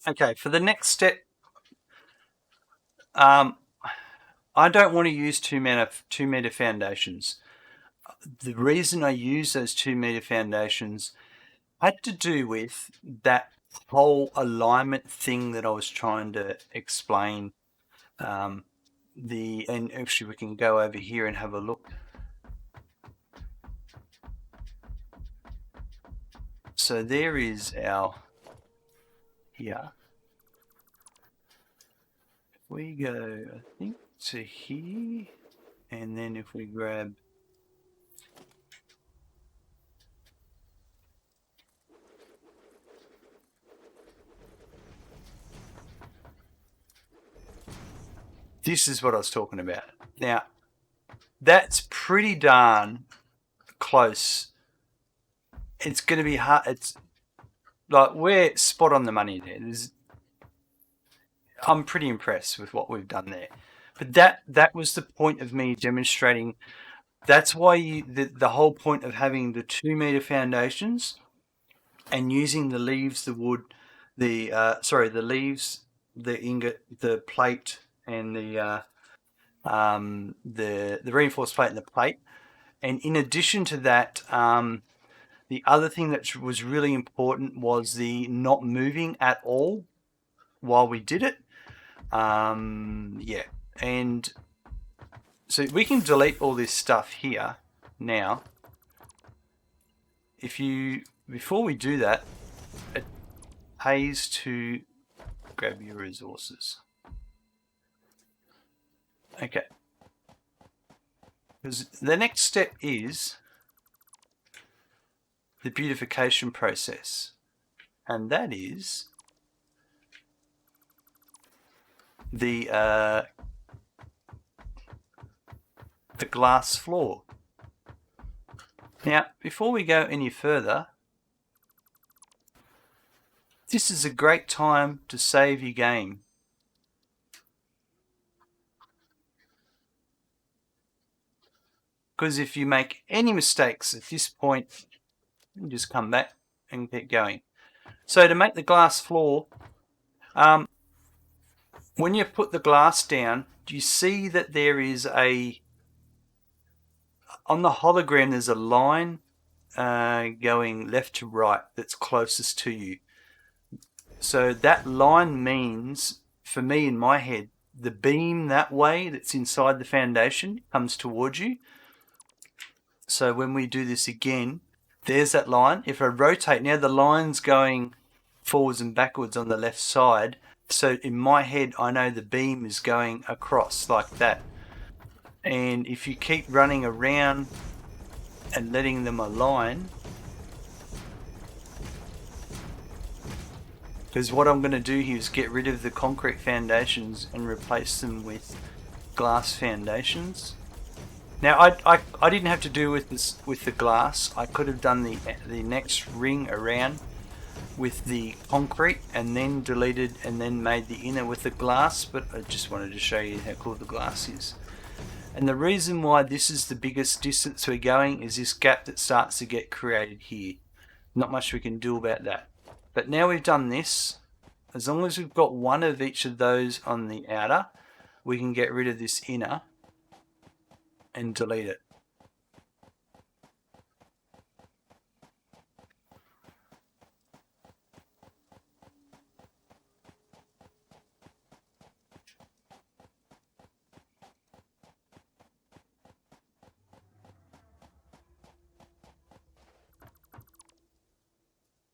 Okay, for the next step, I don't want to use 2 meter foundations. The reason I use those 2 meter foundations had to do with that whole alignment thing that I was trying to explain. And actually we can go over here and have a look. So there is our here. If we go, I think, to here, and then if we grab this is what I was talking about. Now, that's pretty darn close. It's going to be hard. It's like we're spot on the money there. I'm pretty impressed with what we've done there. But that was the point of me demonstrating. That's why the whole point of having the 2 meter foundations and using the leaves, the wood, the leaves, the ingot, the plate, and the reinforced plate and the plate. And in addition to that, the other thing that was really important was the not moving at all while we did it. Yeah, and so we can delete all this stuff here now. Before we do that, it pays to grab your resources. Okay. Because the next step is the beautification process, and that is the glass floor. Now, before we go any further, this is a great time to save your game. Because if you make any mistakes at this point, you just come back and get going. So to make the glass floor, when you put the glass down, do you see that there is on the hologram there's a line going left to right that's closest to you. So that line means, for me in my head, the beam that way that's inside the foundation comes towards you. So when we do this again, there's that line. If I rotate, now the line's going forwards and backwards on the left side. So in my head, I know the beam is going across like that. And if you keep running around and letting them align, because what I'm going to do here is get rid of the concrete foundations and replace them with glass foundations. Now I didn't have to do with this with the glass. I could have done the next ring around with the concrete and then deleted and then made the inner with the glass, but I just wanted to show you how cool the glass is. And the reason why this is the biggest distance we're going is this gap that starts to get created here. Not much we can do about that. But now we've done this, as long as we've got one of each of those on the outer, we can get rid of this inner and delete it.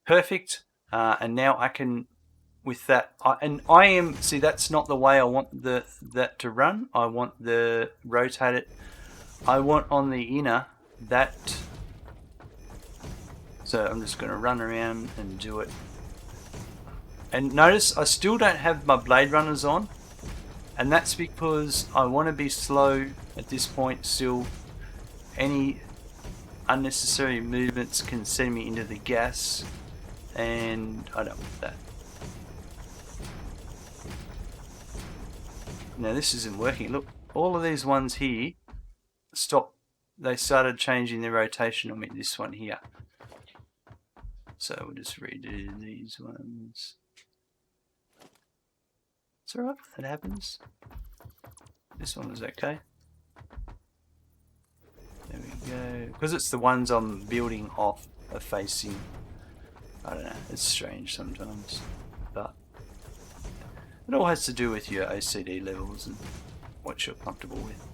Perfect. And now I can, with that, see, that's not the way I want that to run. I want the rotate it. I want on the inner that. So I'm just going to run around and do it. And notice I still don't have my blade runners on, and that's because I want to be slow at this point still. Any unnecessary movements can send me into the gas, and I don't want that. Now this isn't working. Look, all of these ones here stop. They started changing their rotation on me. This one here. So we'll just redo these ones. It's alright, that happens. This one was okay. There we go. Because it's the ones I'm building off are facing. I don't know, it's strange sometimes. But it all has to do with your OCD levels and what you're comfortable with.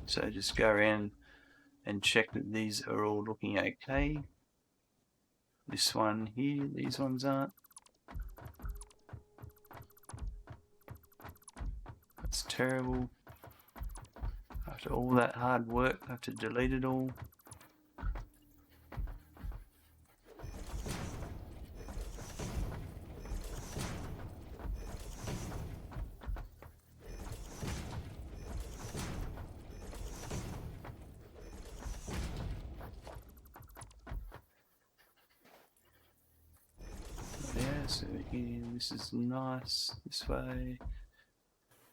So just go around and check that these are all looking okay. This one here, these ones aren't. That's terrible. After all that hard work, I have to delete it all. So here, this is nice, this way,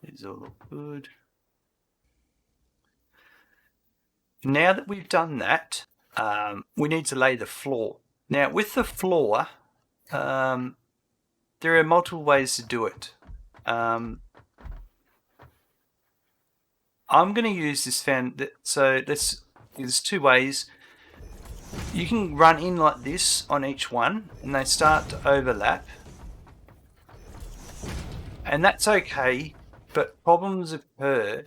these all look good. Now that we've done that, we need to lay the floor. Now with the floor, there are multiple ways to do it. I'm going to use this fan, so there's two ways. You can run in like this on each one and they start to overlap, and that's okay, but problems occur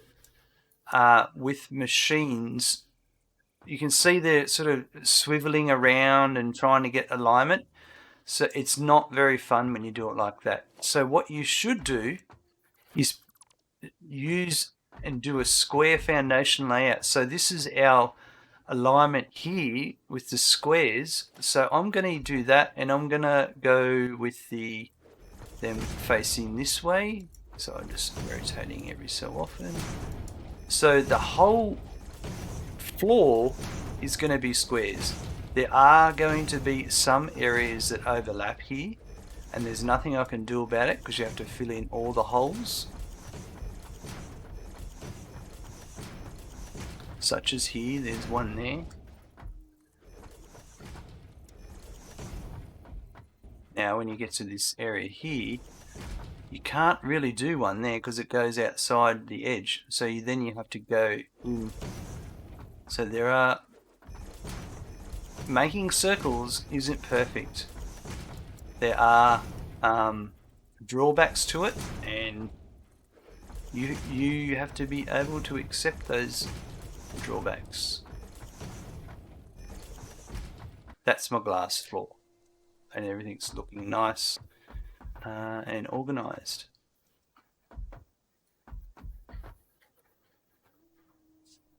with machines. You can see they're sort of swiveling around and trying to get alignment, so it's not very fun when you do it like that. So what you should do is use and do a square foundation layout. So this is our alignment here with the squares, so I'm going to do that, and I'm going to go with them facing this way, so I'm just rotating every so often. So the whole floor is going to be squares. There are going to be some areas that overlap here, and there's nothing I can do about it because you have to fill in all the holes. Such as here, there's one there. Now when you get to this area here, you can't really do one there because it goes outside the edge, so then you have to go in. So there are, making circles isn't perfect. There are drawbacks to it, and you have to be able to accept those drawbacks. That's my glass floor, and everything's looking nice and organized.